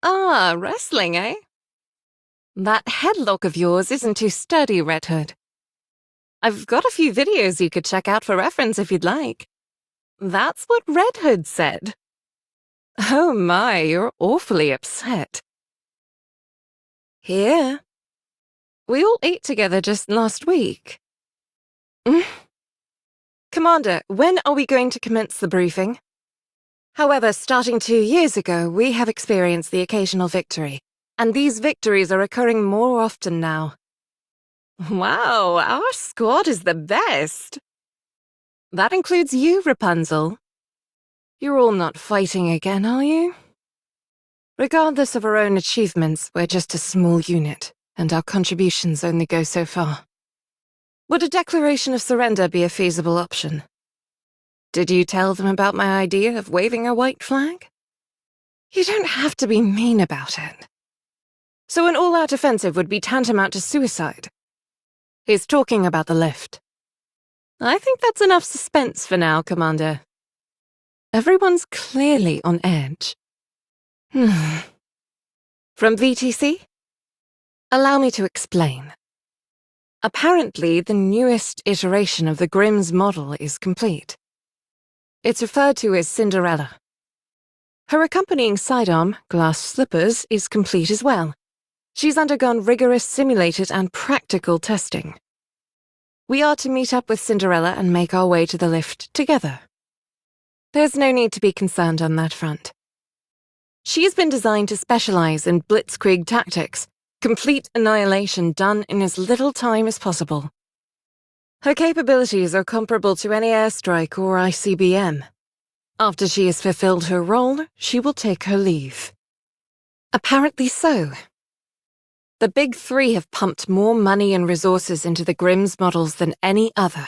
Ah, wrestling, eh? That headlock of yours isn't too sturdy, Red Hood. I've got a few videos you could check out for reference if you'd like. That's what Red Hood said. Oh my, you're awfully upset. Here. We all ate together just last week. Commander, when are we going to commence the briefing? However, starting 2 years ago, we have experienced the occasional victory, and these victories are occurring more often now. Wow, our squad is the best. That includes you, Rapunzel. You're all not fighting again, are you? Regardless of our own achievements, we're just a small unit, and our contributions only go so far. Would a declaration of surrender be a feasible option? Did you tell them about my idea of waving a white flag? You don't have to be mean about it. So an all-out offensive would be tantamount to suicide. He's talking about the lift. I think that's enough suspense for now, Commander. Everyone's clearly on edge. From VTC? Allow me to explain. Apparently, the newest iteration of the Grimm's model is complete. It's referred to as Cinderella. Her accompanying sidearm, glass slippers, is complete as well. She's undergone rigorous simulated and practical testing. We are to meet up with Cinderella and make our way to the lift together. There's no need to be concerned on that front. She's been designed to specialize in blitzkrieg tactics, complete annihilation done in as little time as possible. Her capabilities are comparable to any airstrike or ICBM. After she has fulfilled her role, she will take her leave. Apparently so. The Big Three have pumped more money and resources into the Grimm's models than any other.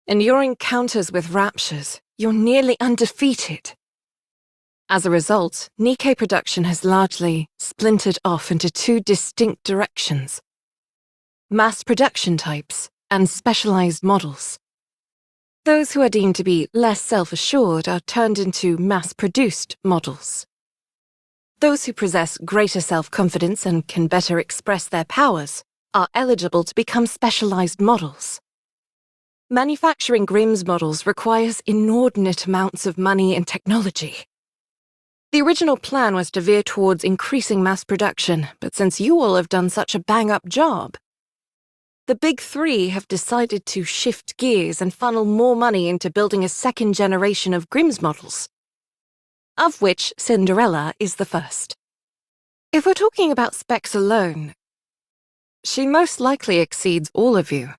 In your encounters with Raptures, you're nearly undefeated. As a result, Nikke production has largely splintered off into 2 distinct directions: mass production types and specialized models. Those who are deemed to be less self-assured are turned into mass-produced models. Those who possess greater self-confidence and can better express their powers are eligible to become specialized models. Manufacturing Grimm's models requires inordinate amounts of money and technology. The original plan was to veer towards increasing mass production, but since you all have done such a bang-up job, the Big Three have decided to shift gears and funnel more money into building a second generation of Grimm's models, of which Cinderella is the first. If we're talking about specs alone, she most likely exceeds all of you.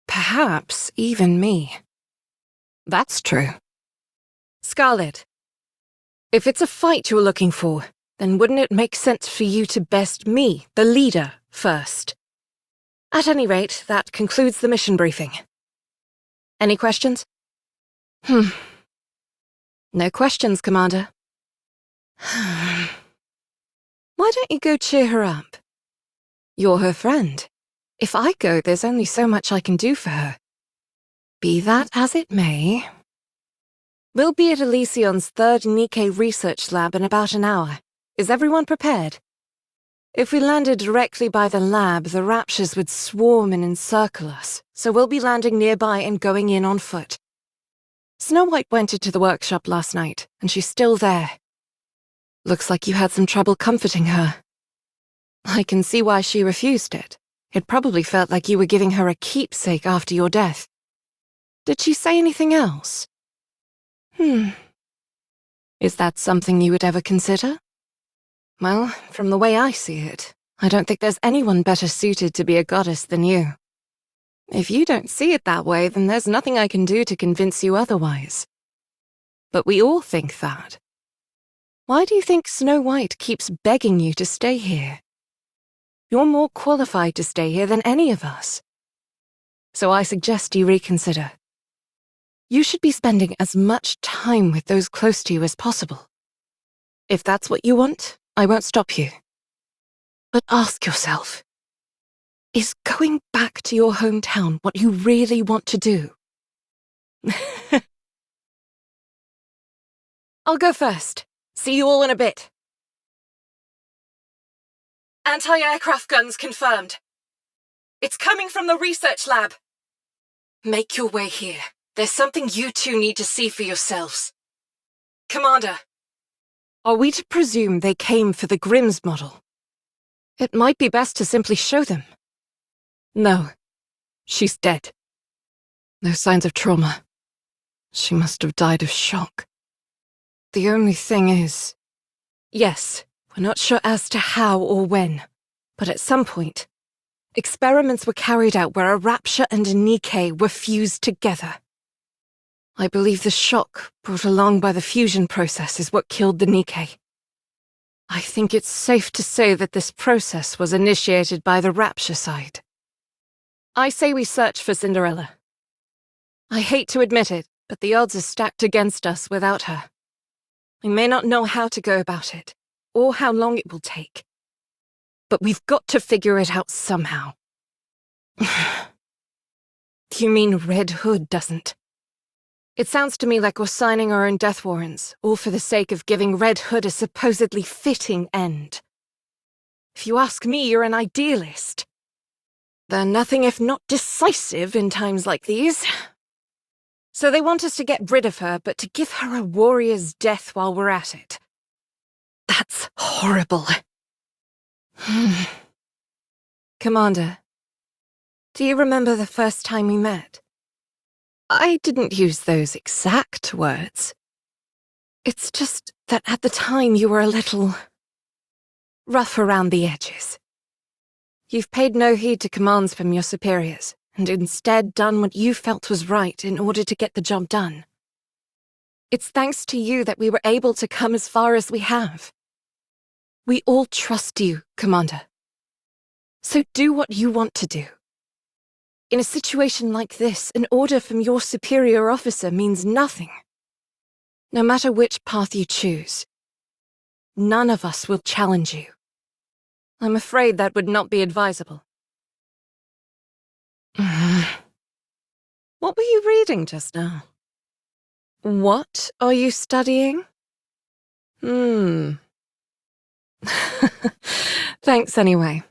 Perhaps even me. That's true. Scarlet, if it's a fight you're looking for, then wouldn't it make sense for you to best me, the leader, first? At any rate, that concludes the mission briefing. Any questions? No questions, Commander. Why don't you go cheer her up? You're her friend. If I go, there's only so much I can do for her. Be that as it may. We'll be at Elysion's 3rd Nikke research lab in about an hour. Is everyone prepared? If we landed directly by the lab, the Raptures would swarm and encircle us, so we'll be landing nearby and going in on foot. Snow White went into the workshop last night, and she's still there. Looks like you had some trouble comforting her. I can see why she refused it. It probably felt like you were giving her a keepsake after your death. Did she say anything else? Is that something you would ever consider? Well, from the way I see it, I don't think there's anyone better suited to be a goddess than you. If you don't see it that way, then there's nothing I can do to convince you otherwise. But we all think that. Why do you think Snow White keeps begging you to stay here? You're more qualified to stay here than any of us. So I suggest you reconsider. You should be spending as much time with those close to you as possible. If that's what you want, I won't stop you. But ask yourself, is going back to your hometown what you really want to do? I'll go first. See you all in a bit. Anti-aircraft guns confirmed. It's coming from the research lab. Make your way here. There's something you two need to see for yourselves. Commander, are we to presume they came for the Grimm's model? It might be best to simply show them. No, she's dead. No signs of trauma. She must have died of shock. The only thing is... Yes, we're not sure as to how or when, but at some point, experiments were carried out where a Rapture and a Nikke were fused together. I believe the shock brought along by the fusion process is what killed the Nikke. I think it's safe to say that this process was initiated by the Rapture side. I say we search for Cinderella. I hate to admit it, but the odds are stacked against us without her. We may not know how to go about it, or how long it will take. But we've got to figure it out somehow. You mean Red Hood doesn't? It sounds to me like we're signing our own death warrants, all for the sake of giving Red Hood a supposedly fitting end. If you ask me, you're an idealist. They're nothing if not decisive in times like these. So they want us to get rid of her, but to give her a warrior's death while we're at it. That's horrible. Commander, do you remember the first time we met? I didn't use those exact words. It's just that at the time you were a little... rough around the edges. You've paid no heed to commands from your superiors, and instead done what you felt was right in order to get the job done. It's thanks to you that we were able to come as far as we have. We all trust you, Commander. So do what you want to do. In a situation like this, an order from your superior officer means nothing. No matter which path you choose, none of us will challenge you. I'm afraid that would not be advisable. What were you reading just now? What are you studying? Thanks anyway.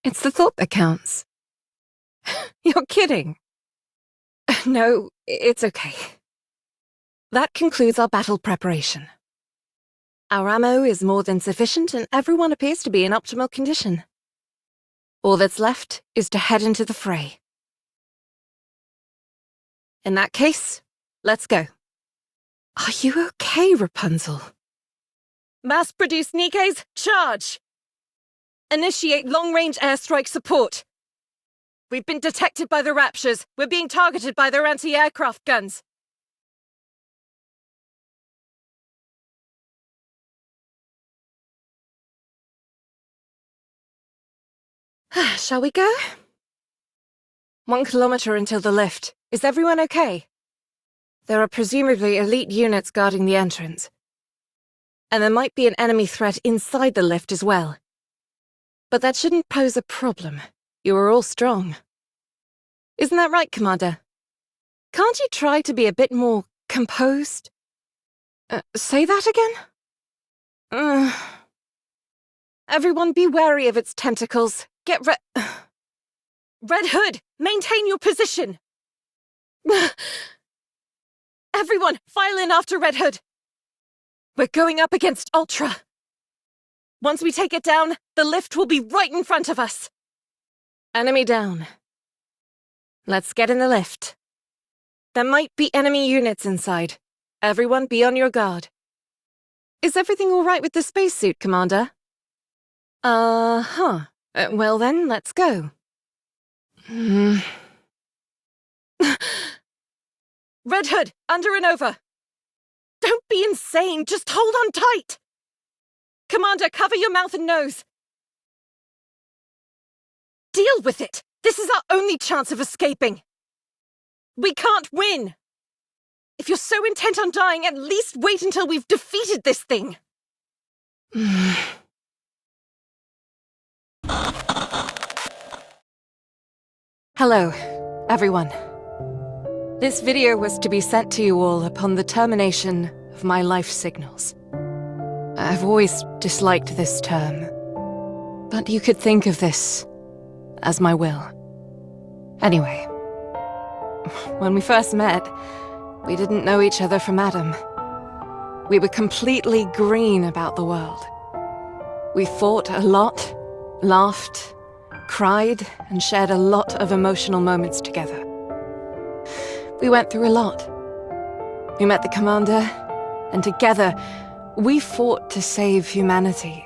It's the thought that counts. You're kidding. No, it's okay. That concludes our battle preparation. Our ammo is more than sufficient and everyone appears to be in optimal condition. All that's left is to head into the fray. In that case, let's go. Are you okay, Rapunzel? Mass-produced Nikkes, charge! Initiate long-range airstrike support. We've been detected by the Raptures. We're being targeted by their anti-aircraft guns. Shall we go? 1 kilometer until the lift. Is everyone okay? There are presumably elite units guarding the entrance. And there might be an enemy threat inside the lift as well. But that shouldn't pose a problem. You are all strong. Isn't that right, Commander? Can't you try to be a bit more composed? Say that again? Everyone be wary of its tentacles. Get Red Hood, maintain your position! Everyone, file in after Red Hood! We're going up against Ultra. Once we take it down, the lift will be right in front of us. Enemy down. Let's get in the lift. There might be enemy units inside. Everyone be on your guard. Is everything all right with the spacesuit, Commander? Well then, let's go. Red Hood, under and over. Don't be insane, just hold on tight. Commander, cover your mouth and nose. Deal with it. This is our only chance of escaping. We can't win. If you're so intent on dying, at least wait until we've defeated this thing. Hello, everyone. This video was to be sent to you all upon the termination of my life signals. I've always disliked this term. But you could think of this as my will. Anyway, when we first met, we didn't know each other from Adam. We were completely green about the world. We fought a lot, laughed, cried, and shared a lot of emotional moments together. We went through a lot. We met the commander, and together, we fought to save humanity.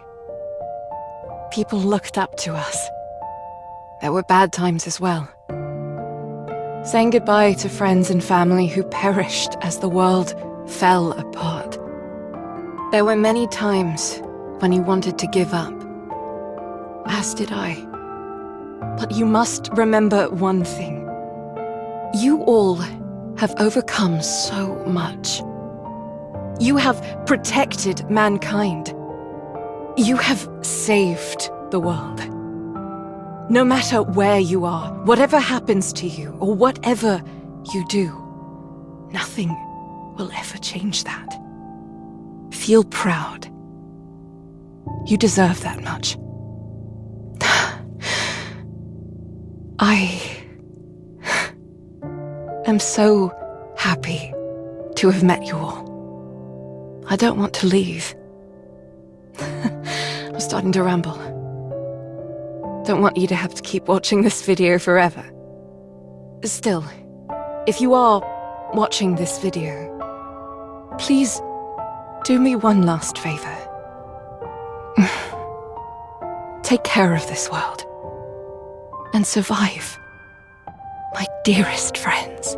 People looked up to us. There were bad times as well. Saying goodbye to friends and family who perished as the world fell apart. There were many times when you wanted to give up, as did I. But you must remember one thing. You all have overcome so much. You have protected mankind. You have saved the world. No matter where you are, whatever happens to you, or whatever you do, nothing will ever change that. Feel proud. You deserve that much. I am so happy to have met you all. I don't want to leave. I'm starting to ramble. Don't want you to have to keep watching this video forever. Still, if you are watching this video, please do me one last favor. Take care of this world and survive, my dearest friends.